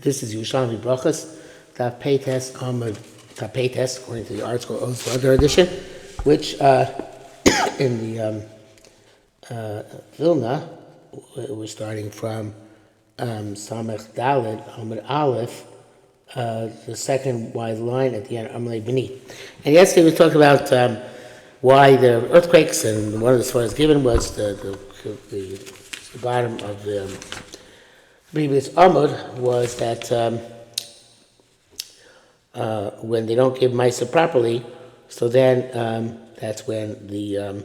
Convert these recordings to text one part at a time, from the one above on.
This is Yerushalmi Berachos, Tapetes, according to the article of the other edition, which in the Vilna, we're starting from Samech Dalet, Amud Aleph, the second wide line at the end, Amalei B'ni. And yesterday we talked about why the earthquakes, and one of the stories given was the bottom of the previous Amud was that when they don't give Maisa properly, so then that's when the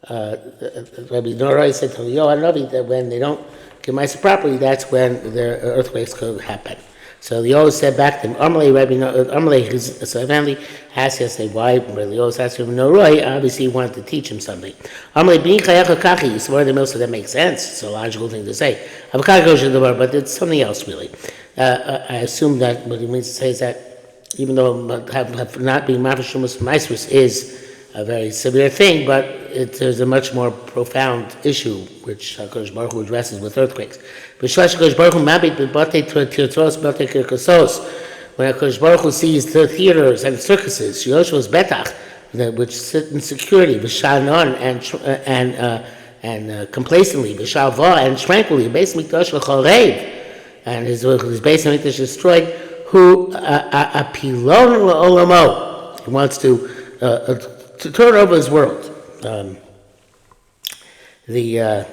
Rabbi Norai said to Yohan Navi that when they don't give Maisa properly, that's when the earthquakes could happen. So Leo said back to him, Amalei, his family, asked yesterday why Leo asked him, Norai, obviously he wanted to teach him something. Amalei, B'ni Chayecha Kachi, you swear the mill, so that makes sense. It's a logical thing to say. But it's something else, really. I assume that what he means to say is that even though not being Mafashumus Maisrus is a very severe thing, but there's a much more profound issue which HaKadosh Baruch Hu addresses with earthquakes. When HaKadosh Baruch Hu sees the theaters and circuses, Yoshua Betach, which sit in security, V'shanon and complacently, V'shalva and tranquilly, Beis Mikdash L'chorev, and his Beis Mikdash is destroyed, who apilon l'olamo, he wants to turn over his world. The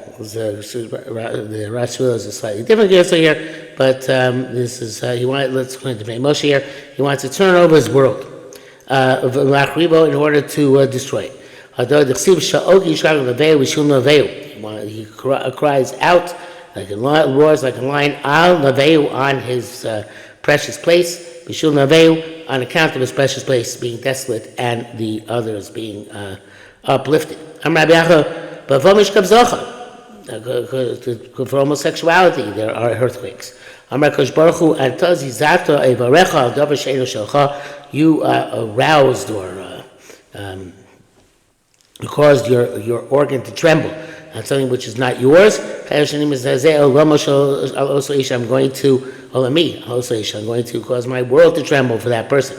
Rasul is a slightly different answer here, but this is let's go into Moshe here. He wants to turn over his world in order to destroy it. He cries out like a lion, roars like a lion al naveu on his precious place, bishul naveu on account of his precious place being desolate and the others being uplifted. For homosexuality, there are earthquakes. You aroused or you caused your organ to tremble on something which is not yours. I'm going to cause my world to tremble for that person.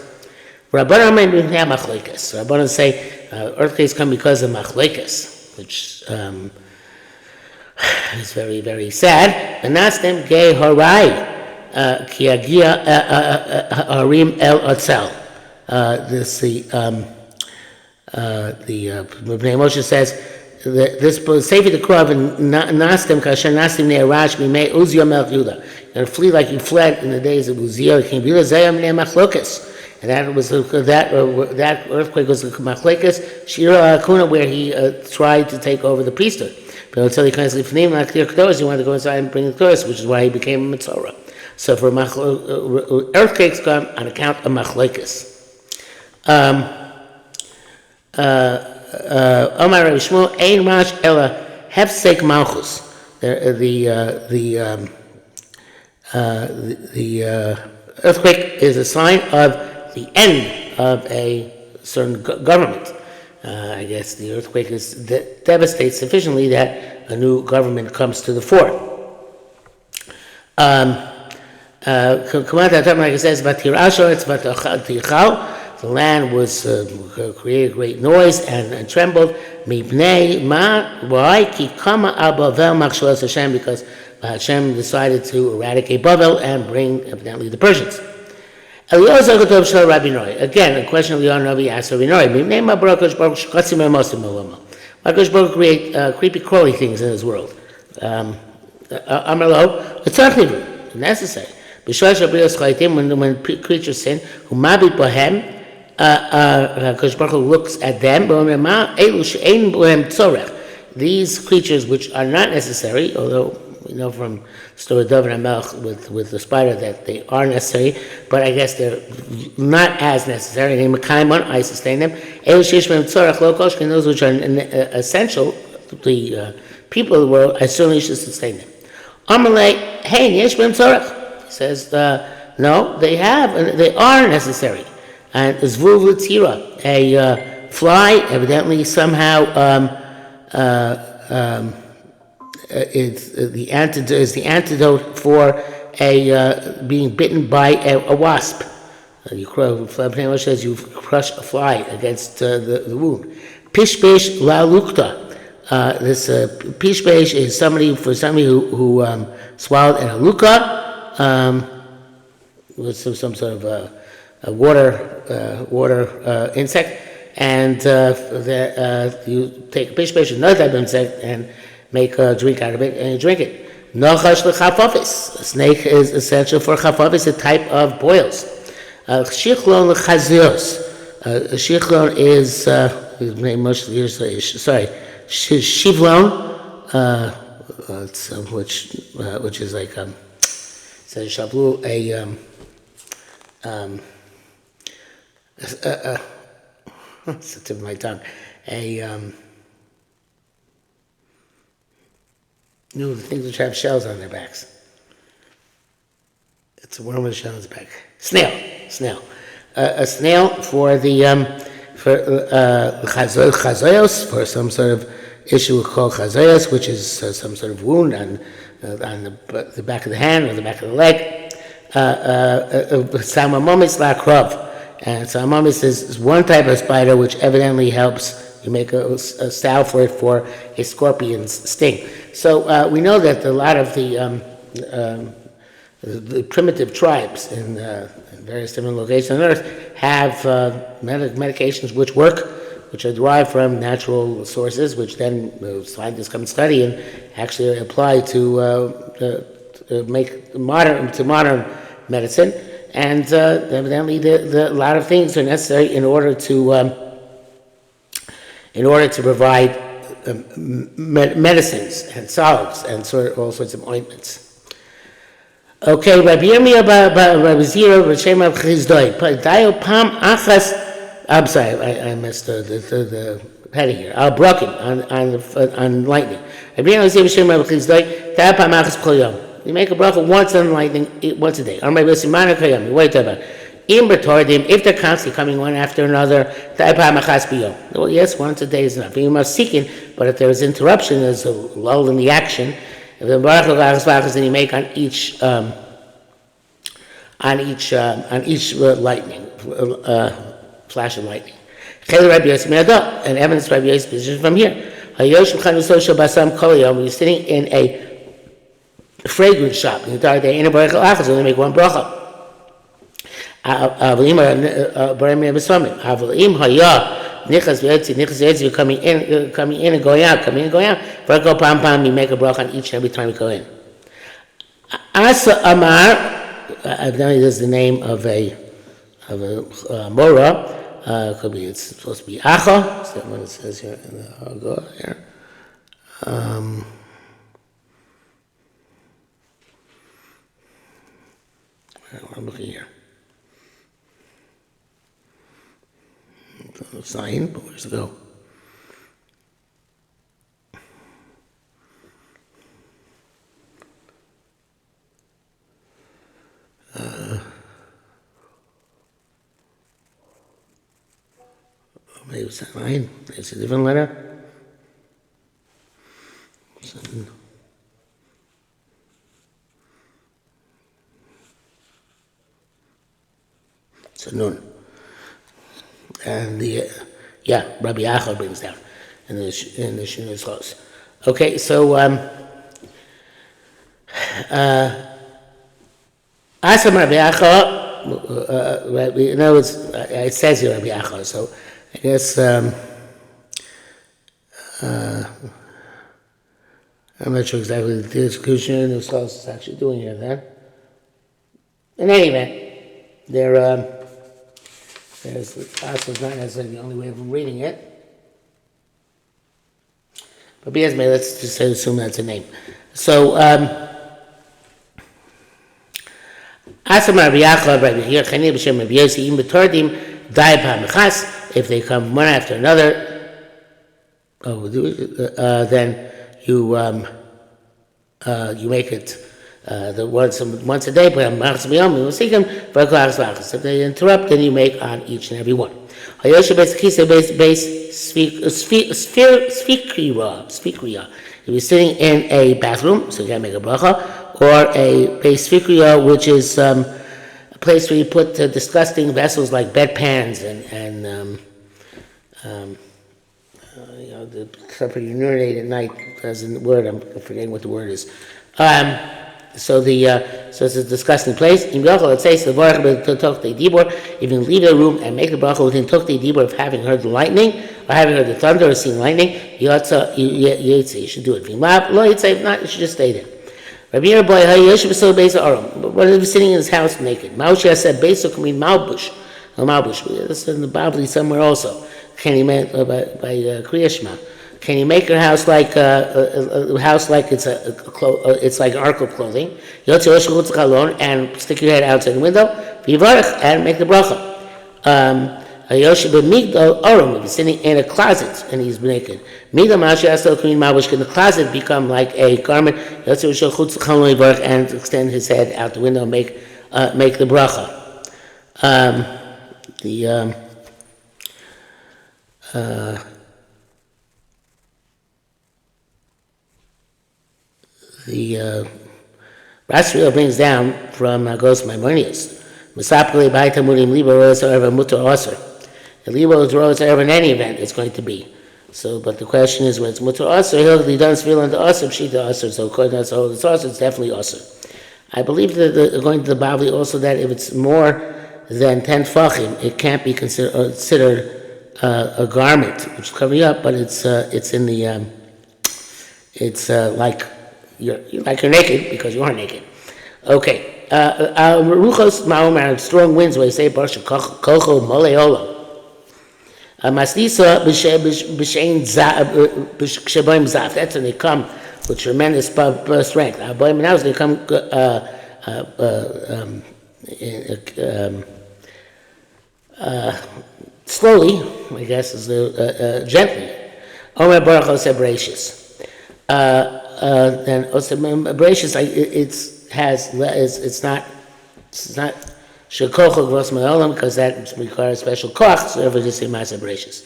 Rabbanan say earthquakes come because of machlekes, which is very, very sad. Anastem gay harai kiagia harim el atzel. This the Moshe says this Sefer the Krav and Nastim kasher Nastim ne'arash mimei Uzziah melech Yehuda. And flee like you fled in the days of Uzziah king Yehuda zayam ne'machlokas. And that was that earthquake was the machlekes Shira Akuna, where he tried to take over the priesthood. But until he kind of he wanted to go inside and bring the Torah, which is why he became a Mitzorah. So for earthquakes come on account of machlekes. Omar Rabbi Shmuel Ein Rash Ela Hefsek Malchus. The earthquake is a sign of the end of a certain government. I guess the earthquake devastates sufficiently that a new government comes to the fore. Like it says, the land was created great noise and trembled. Why? Because Hashem decided to eradicate Babel and bring evidently the Persians. Again, a question of Yohan Navi asked Rabbi Norai. Why does Baruch create creepy, crawly things in his world? Amarlo, it's not necessary. When creatures sin, Baruch looks at them. These creatures which are not necessary, although we know from the story of David and Melch with the spider that they are necessary, but I guess they're not as necessary. I sustain them. Those which are essential to the people of the world, I certainly should sustain them. Amalei, hey, he says, no, they are necessary. And Zvuv L'Tzira, a fly, evidently somehow it's the antidote for being bitten by a wasp. You says you crush a fly against the wound. Pishbesh la lukta. This pishbesh is somebody who swallowed an aluka, with some sort of a water insect, and you take a pishbesh, another type of insect, and make a drink out of it, and you drink it. Nochash l'chafafis. A snake is essential for chafafis, a type of boils. Shichlon l'chazios. Shichlon is shivlon, which is like says shavlu it's the tip of my tongue. The things which have shells on their backs. It's a worm with a shell on its back. Snail. A snail for the chazoyos, for some sort of issue called chazoyos, which is some sort of wound on the back of the hand or the back of the leg. Samamomis la krov. And samamomis is one type of spider which evidently helps. You make a salve for it for a scorpion's sting. So we know that a lot of the primitive tribes in various different locations on Earth have medications which work, which are derived from natural sources, which then scientists come and study and actually apply to make modern medicine. And evidently, a lot of things are necessary in order to provide medicines and salves and all sorts of ointments. Okay, Rabbi Yirmiyah Rabbi Zira B'Shem Rav Chizdoi. Dayo Pam Achas. I'm sorry, I missed the heading here. Al Brokim on lightning. Rabbi Yirmiyah B'Shem Rav Chizdoi. Dayo Pam Achas Kol Yom. You make a bracha once on lightning, once a day. Or maybe Simana Kol Yom. Wait about it. If they're constantly coming one after another, well, yes, once a day is enough. You must seek it, but if there is interruption, there's a lull in the action. If the baruch then you make on each lightning flash of lightning. And evidence Rabbi Yosef's position from here. When you're sitting in a fragrance shop, you make one bracha. Coming in and going out, you make a bracha on each and every time you go in. Asa Amar, evidently this is the name of a mora. Could be, it's supposed to be Acha. Is that what it says here in the Haggadah here? I'm looking here. Sign, but where's it go? Maybe it's that line. It's a different letter. It's a nun. And Rabbi Acha brings down in the Shunas Chos. Okay, so Asam Rabbi Acha. In other words, it says here Rabbi Acha. So I guess I'm not sure exactly what the Shunas Chos is actually doing here. Then, in any event, there's Asa's not necessarily the only way of reading it. But B'ezmei, let's just assume that's a name. So, Asam Rabbi Yachad, Rabbi Yirchani, B'Shem Rabbi Yossi, Im B'Tordim, Dai Pa'amechas, if they come one after another, then you make it, the once a day, but if they interrupt, then you make on each and every one. If you're sitting in a bathroom, so you gotta make a bracha, or a beis fikriya, which is a place where you put disgusting vessels like bedpans and the stuff you urinate at night. Doesn't word. I'm forgetting what the word is. So it's a disgusting place. It says if you leave the room and make the bracha within tokhtei dibur of having heard the lightning or having heard the thunder or seen lightning, you should do it. If not, you should just stay there. Rabbi Yerushalmi, what is he sitting in his house naked? Maushi said, "Beiso can mean malbush." Malbush. This is in the Bible somewhere also. Can he make by Kriya Shema? Can you make your house like a house like it's it's like an ark of clothing? And stick your head outside the window. And make the bracha. If he's sitting in a closet and he's naked, can the closet become like a garment? And extend his head out the window and make the bracha. The Rasriel brings down from Gos Maimonides. Masapli Baita Murim Liba Rosa Erva Mutter Osir. The Liba Rosa Erva in any event it's going to be. So, but the question is when it's Mutter Osir, he'll be done feel on the Osir, Pshita Osir. So according to the Osir, it's definitely Osir. I believe that according to the Bavli also that if it's more than 10 Fachim, it can't be considered a garment, which is covering up, but it's in the like you're naked because you are naked. Okay. Ruchos ma'omer, strong winds, where you say Barsha kocho moleola. Masnisa b'shein b'sheboim zaf. That's when they come with tremendous strength. Now they come slowly, I guess, is gently. Omer Baruch Ose Berachos. Then Ose Berachos, it's not shekocho gvos ma'olam because that requires special koch. So therefore, just say Ma'aseh Berachos.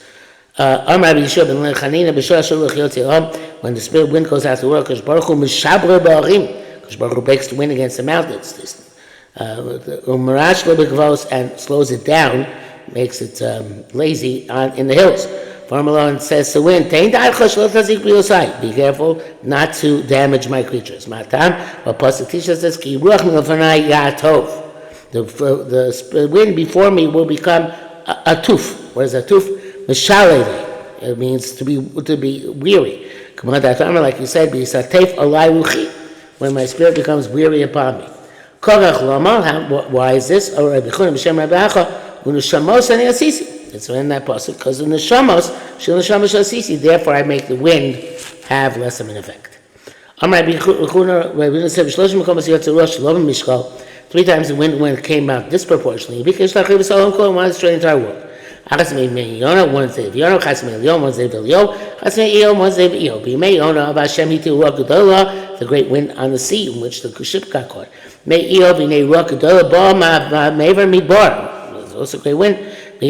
Omer Rabbi Yeshua ben Chanina b'shor shuluch yotzi om. When the spirit wind goes out to work, Kosh Baruch Hu mishabre ba'arim. Kosh Baruch Hu breaks the wind against the mountains. Umarash lo b'gvos and slows it down. Makes it lazy in the hills. Farmalon says to wind, be careful not to damage my creatures. Matam, what Pasuk teaches us, the wind before me will become a tuf. What is a tuf? It means to be weary. Like you said, when my spirit becomes weary upon me. Why is this? It's in that pasuk because in the shamos, therefore I make the wind have less of an effect. 3 times the wind came out disproportionately. One destroyed the entire world. One saved Yonah, one saved Elio, one saved Eo. The great wind on the sea in which the ship got caught. There's also a great wind. When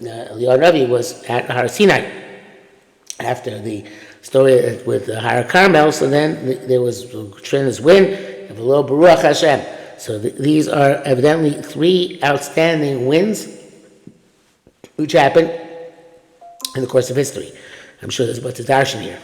Eliyahu Navi was at Har Sinai after the story with Har Carmel, so then there was a tremendous wind and below Baruch Hashem. So these are evidently 3 outstanding winds which happened in the course of history. I'm sure there's about to darshan here.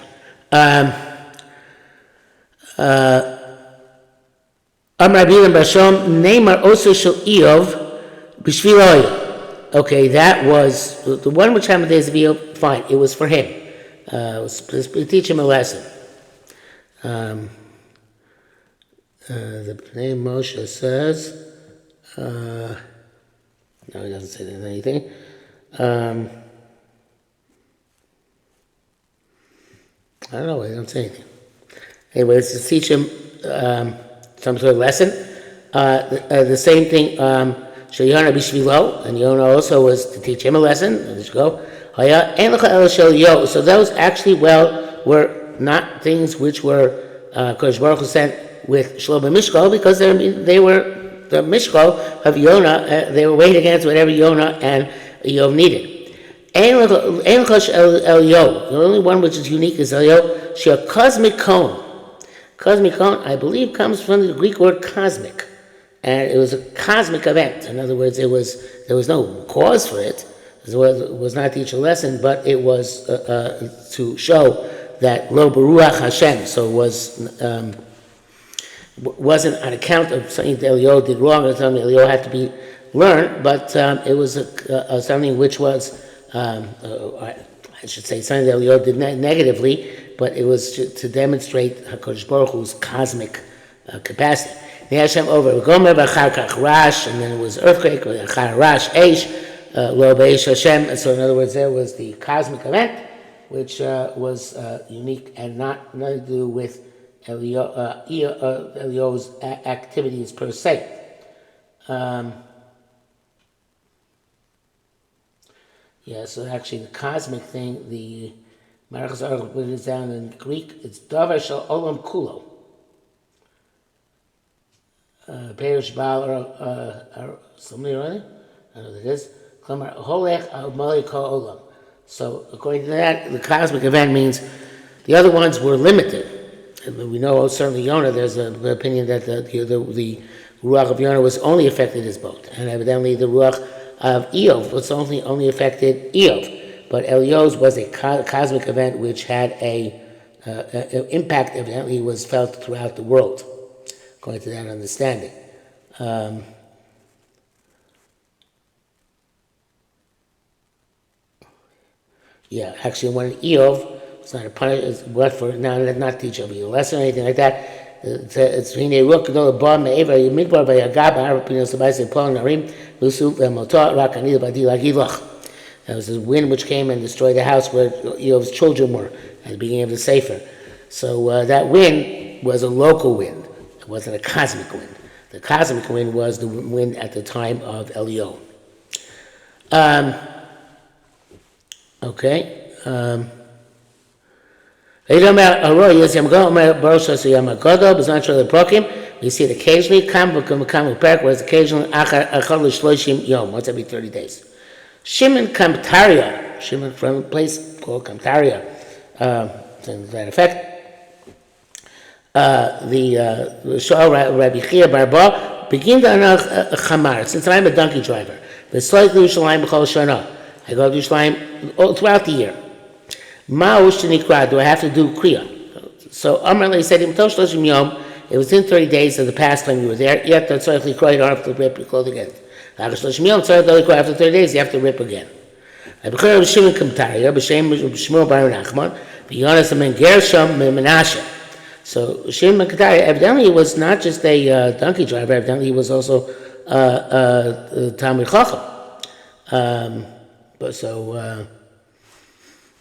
Okay, that was the one which happened days of Eov. Fine, it was for him. To teach him a lesson. The name Moshe says. No, he doesn't say anything. I don't know. He don't say anything. Anyway, it's to teach him some sort of lesson. The same thing, Sheyona Bishvilo, and Yona also was to teach him a lesson. Let's go. So that was actually well were not things which were Kodesh Baruch Hu sent with Shlo Mishkol, because they were the Mishkol of Yonah. They were weighed against whatever Yonah and Yov needed. Ein Chosh Elio. The only one which is unique is Elio. She a cosmic cone. Cosmic cone, I believe, comes from the Greek word cosmic, and it was a cosmic event. In other words, there was no cause for it. It was not to teach a lesson, but it was to show that Lo Beruach Hashem. So it wasn't on account of something that Elio did wrong or something Elio had to be learned, but it was something which was, I should say, something that Elio did negatively, but it was to demonstrate HaKadosh Baruch Hu's cosmic capacity. The Hashem over Gomer B'achar Kach Rash, and then it was earthquake, Achar Rash Eish, Lo B'Eish Hashem. And so, in other words, there was the cosmic event, which was unique and nothing to do with Elio's activities per se. So actually, the cosmic thing, the Marachas article put it down in Greek. It's Davar Shel Olam Kulo. Perish Baal or somebody already? I know what it is. Klamar Holech Al Malika Olam. So according to that, the cosmic event means the other ones were limited. We know certainly Yonah. There's an opinion that the Ruach of Yonah was only affected his boat, and evidently the Ruach of Eov was only affected Eov. But Elio's was a cosmic event which had an impact, evidently was felt throughout the world, according to that understanding. Actually, when Eov was not a punishment, what for? Now, not teach over you a lesson or anything like that. It's Hine Ruach Gadol Ba Me'eva Yimidbar Vayagab Harapinos Sabayse Pol Narim Lusu Ve'Motot Rak Anil Badi Lagilach. There was a wind which came and destroyed the house where Eov's children were at the beginning of the Sefer. So that wind was a local wind. It wasn't a cosmic wind. The cosmic wind was the wind at the time of Elio. We see it occasionally, whereas occasionally once every 30 days. Shimon Kamtaria, Shimon from a place called Kamtaria, to that effect. The Shah Rabbi Chia Barba begin to Chamar, since I'm a donkey driver. I go to Yerushalayim all throughout the year. Do I have to do Kriya? So Amar said, it was in 30 days of the past time you were there, you don't have to rip your clothes again. After 30 days, you have to rip again. So Shimon Kamtaria, evidently he was not just a donkey driver, evidently he was also a Talmid Chacham.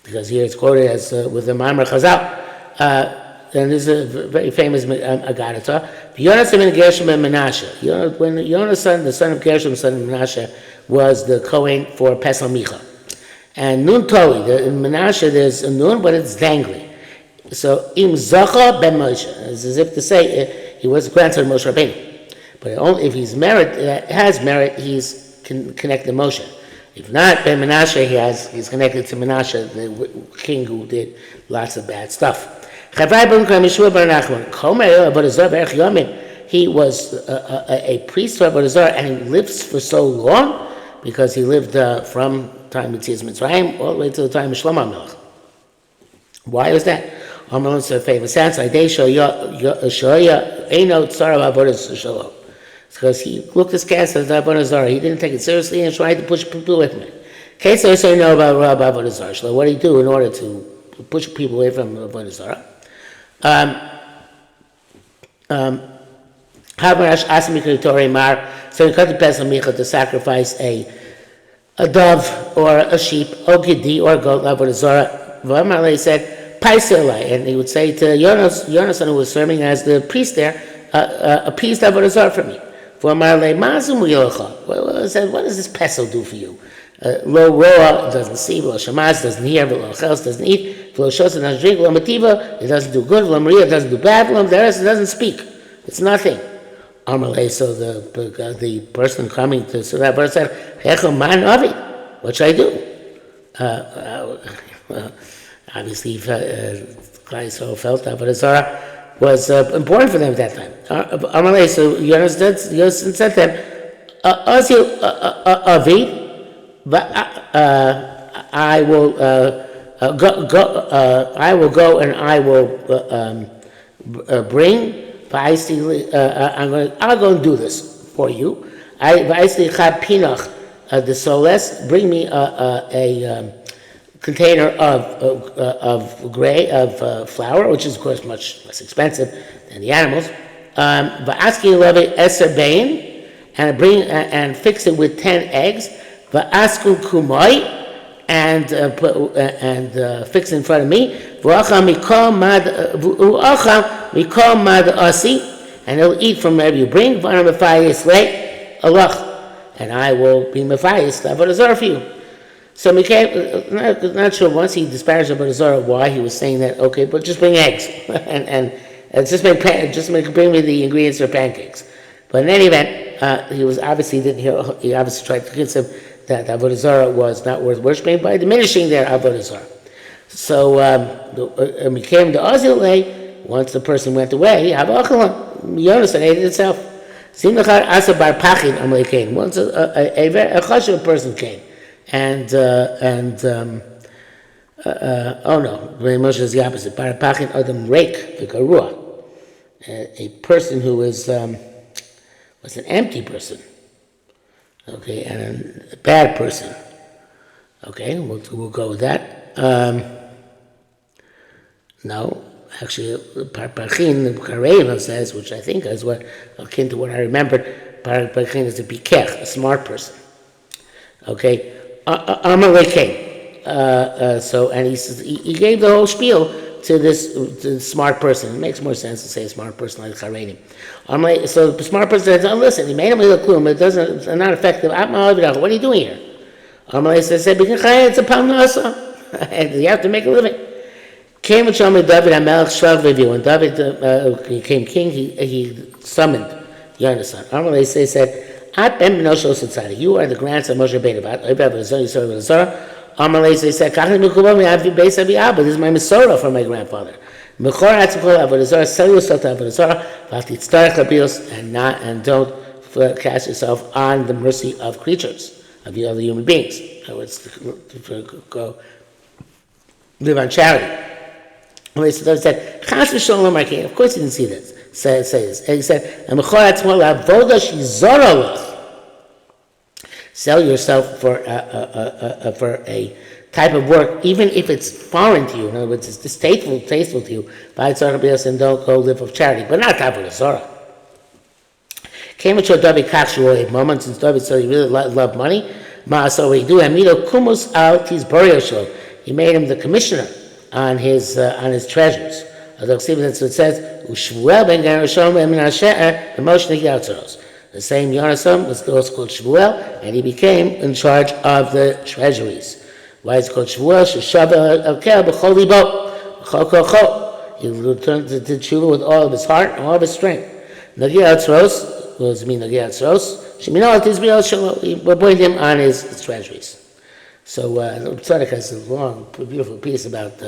Because here it's quoted as with the Ma'amar Chazal. And this is a very famous Agadata. When Yonah, the son of Gershom, the son of Menashe, was the Kohen for Pesach Micha. And Nun Toli, in Menashe there's a Nun, but it's dangling. So Im Zacha ben Moshe, it's as if to say he was the grandson of Moshe Rabbeinu. But only if he's has merit, he's connected to Moshe. If not, Ben Menashe, he's connected to Menashe, the king who did lots of bad stuff. He was a priest for Avodah Zarah, and he lived for so long because he lived from time of Yetzias Mitzrayim all the way to the time of Shlomo Melech. Why is that? It's a famous answer. Because he looked askance at Avodah Zarah. He didn't take it seriously and tried to push people away from it. Okay, so you know about Avodah Zarah. So what do you do in order to push people away from Avodah Zarah? So he cut the Pesach Micha to sacrifice a dove or a sheep, or gidi, or a goat, Avodah Zarah. V'amar said, Paisei, and he would say to Yonah's son, who was serving as the priest there, a piece of Avodah Zarah for me. Well, said, what does this pesel do for you? Lo roa doesn't see, lo shamas doesn't hear, lo chels doesn't eat, lo shosa doesn't drink, lo mativa it doesn't do good, lo maria doesn't do bad, lo deres it doesn't speak. It's nothing. Amalei, so the person coming to so that person said, Hechel man avi, what should I do? Obviously, Klai felt that, but Azara was important for them at that time. Amalei, so Yonasan said to them, Ozil avi. But I will go. I will go and I will bring. I'll go and do this for you. The soles. Bring me a container of flour, which is of course much less expensive than the animals. But asking eser bein, and bring and fix it with 10 eggs. V'asku kumoi, and fix in front of me. V'acham mikol mad asi, and he'll eat from wherever you bring. V'anam mefayis le alach, and I will be mefayis avodah zarah for you. So Mikhail, not sure once he disparaged avodah zarah why he was saying that. Okay, but just bring eggs and bring me the ingredients for pancakes. But in any event, he obviously tried to convince him that avodah zarah was not worth worshiping by diminishing their avodah zarah. So we came to Ozilei. Once the person went away, Yonasan ate it itself. Once a chashuv person came, and oh no, Moshe is the opposite. Barapachin adam reik v'karua, a person who was an empty person. Okay, and a bad person. Okay, we'll go with that. No, actually, Parpachin, Kareva says, which I think is what akin to what I remembered. Parpachin is a bikech, a smart person. Okay, Amalekeh. So, and he says he gave the whole spiel to this smart person. It makes more sense to say a smart person like Charedim. So the smart person says, oh, listen, he made him look cool, but it's not effective. What are you doing here? Amalei says, it's a palnasa, and you have to make a living. Came and David HaMelech Shrav Levi. When David became king, he summoned Yonasan. Amalei said, you are the grandson of Moshe Rabbeinu. Amalei said, this is my Mesorah from my grandfather. And don't cast yourself on the mercy of creatures, of the other human beings. In other words, to go live on charity. Amalei said, of course he didn't see this. Say this. And he said, sell yourself for a type of work, even if it's foreign to you. In other words, it's distasteful to you. Buy somebody else and don't go live of charity, but not avodah zarah. Came to David Kachshu moment since David said he really loved money. So we do Amido Kumus out his burial show. He made him the commissioner on his treasures. Although it says Ushvuel ben Yerushalmi Berachos the Moshe Yatzaros. The same Yonasan was also called Shvuel, and he became in charge of the treasuries. Why is it called Shvuel? Sheshava Elkel b'chol libo, b'chol kocho. He returned to tshuva with all of his heart and all of his strength. Nagi Yatzaros, what does it mean Nagi Yatzaros? Sheminah Tizbiel Shalom. He appointed him on his treasuries. So Tzaddik has a long, beautiful piece about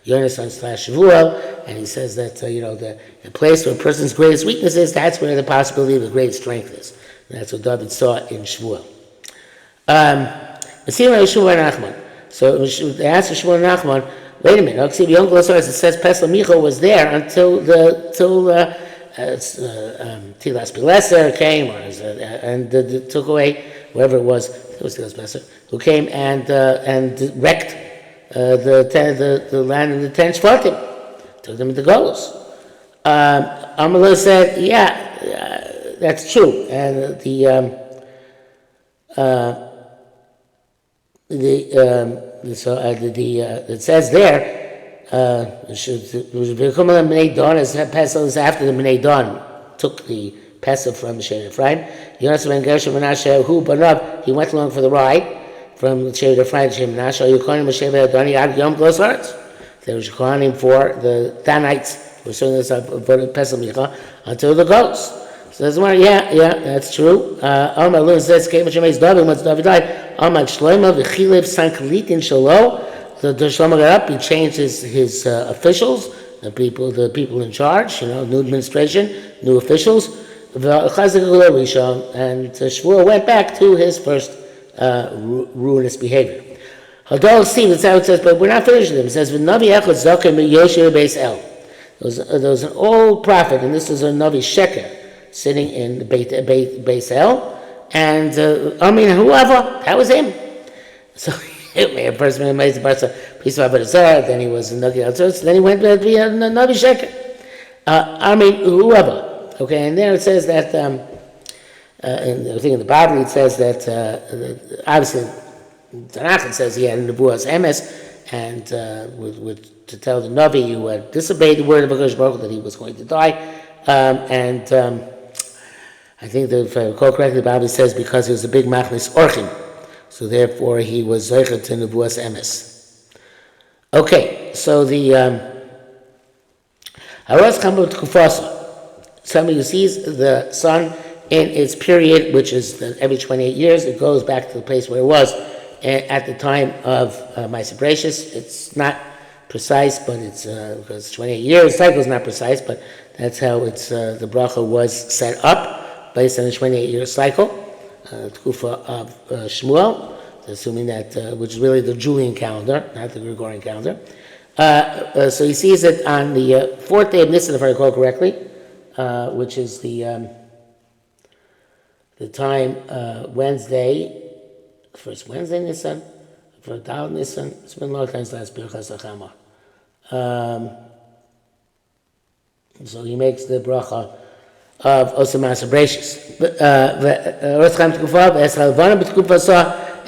Yonasan / Shvuel, and he says that the place where a person's greatest weakness is, that's where the possibility of the greatest strength is. And that's what David saw in Shvuel. So they asked Shmuel Nachman, wait a minute, it says Pesach Micho was there until Tilas Pileser came, and took away whoever it was Tilas Pileser, who came and wrecked the land of the 10 Shvatim, took them into Golos. Amalek said, that's true, and it says there, as Pesach is after the Bnei Dan took the Pesach from Shei Ephraim. Yonasan ben Gershom Menashe, who Banav, he went along for the ride. from the Sheva Friday, Shem Nash, you calling Sheva Adoni Ad Yom Glos Haaretz. They were calling for the Danites, we're saying this about Pesach Micha, until the goats. So that's one, yeah, that's true. Amar Lun says, once David died, Amar Shlomo v'chilev sankalitin shalo. The Shlomo got up, he changed his officials, the people in charge, new administration, new officials. And Shmuel went back to his first ruinous behavior. Hadol see, that's how it says, but we're not finished with him. It says, "V'navi echad zaken b'yosher beis El." There was an old prophet, and this is a Navi Sheker, sitting in Beis El, and whoever, that was him. So a person made the person piece of Avodah, then he was a Navi Altzos, then he went to be a Navi Sheker. Whoever. Okay, and there it says that, in the Bible it says that, obviously, Tanakh it says he had a Nebuas Emes, and to tell the Navi who had disobeyed the word of HaKadosh Baruch Hu that he was going to die, I think that if I recall correctly, the Bible says because he was a big Machnis Orchim, so therefore he was Zeicher to Nebuas Emes. Okay, so the Haros Chamot Kufasa. Somebody who sees the sun in its period, which is every 28 years, it goes back to the place where it was at the time of Ma'aser Berachos. It's not precise, but it's because 28 years cycle is not precise, but that's how it's the bracha was set up based on a 28-year cycle, Tkufa of Shmuel, assuming that which is really the Julian calendar, not the Gregorian calendar. So he sees it on the fourth day of Nisan, if I recall correctly. Which is the time Wednesday, first Wednesday Nisan, for Dal Nisan. It's been a long time since last Birchas Achama. So he makes the bracha of Osam Ma'aser Berachos.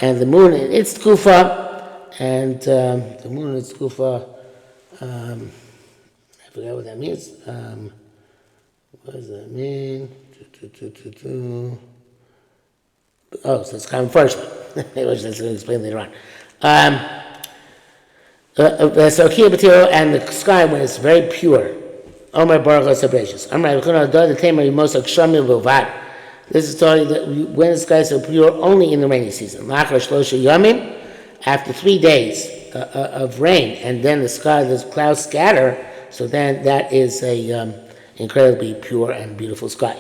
And the moon in its tkufa, and the moon in its tkufa. I forgot what that means. What does that mean? Oh, so it's common first. Maybe I should explain later on. So here, material and the sky when it's very pure. Omer Baruch Berachos. This is telling that when the sky is so pure, only in the rainy season. After 3 days of rain, and then the clouds scatter. So then that is a incredibly pure and beautiful sky.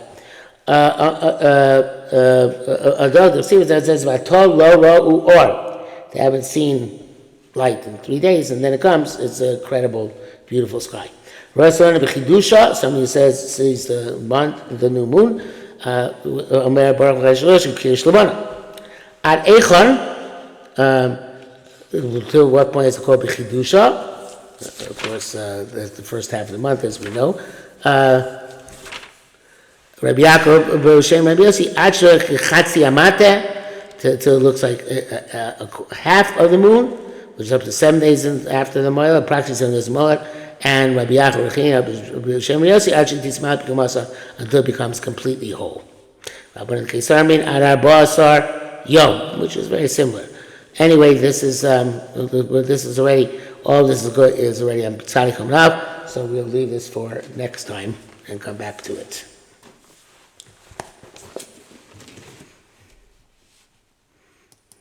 The series that says about tall, low, or they haven't seen light in 3 days, and then it comes. It's a incredible, beautiful sky. Somebody who sees the new moon. At Eichon, to what point is it called Bechidusha? Of course, that's the first half of the month, as we know. Rabbi Yaakov, Rabbi Yossi, Achra Chatzi Amate, till it looks like half of the moon, which is up to 7 days after the Moed, approximately 7 days Moed, and Rabbi Yaakov, Rabbi Yossi, Achra Tismat B'Kumasa, until it becomes completely whole. Rabban Kesarmin, Adar Ba'asar Yom, which is very similar. Anyway, this is already, all this is already on Tzadi Rav, so we'll leave this for next time and come back to it.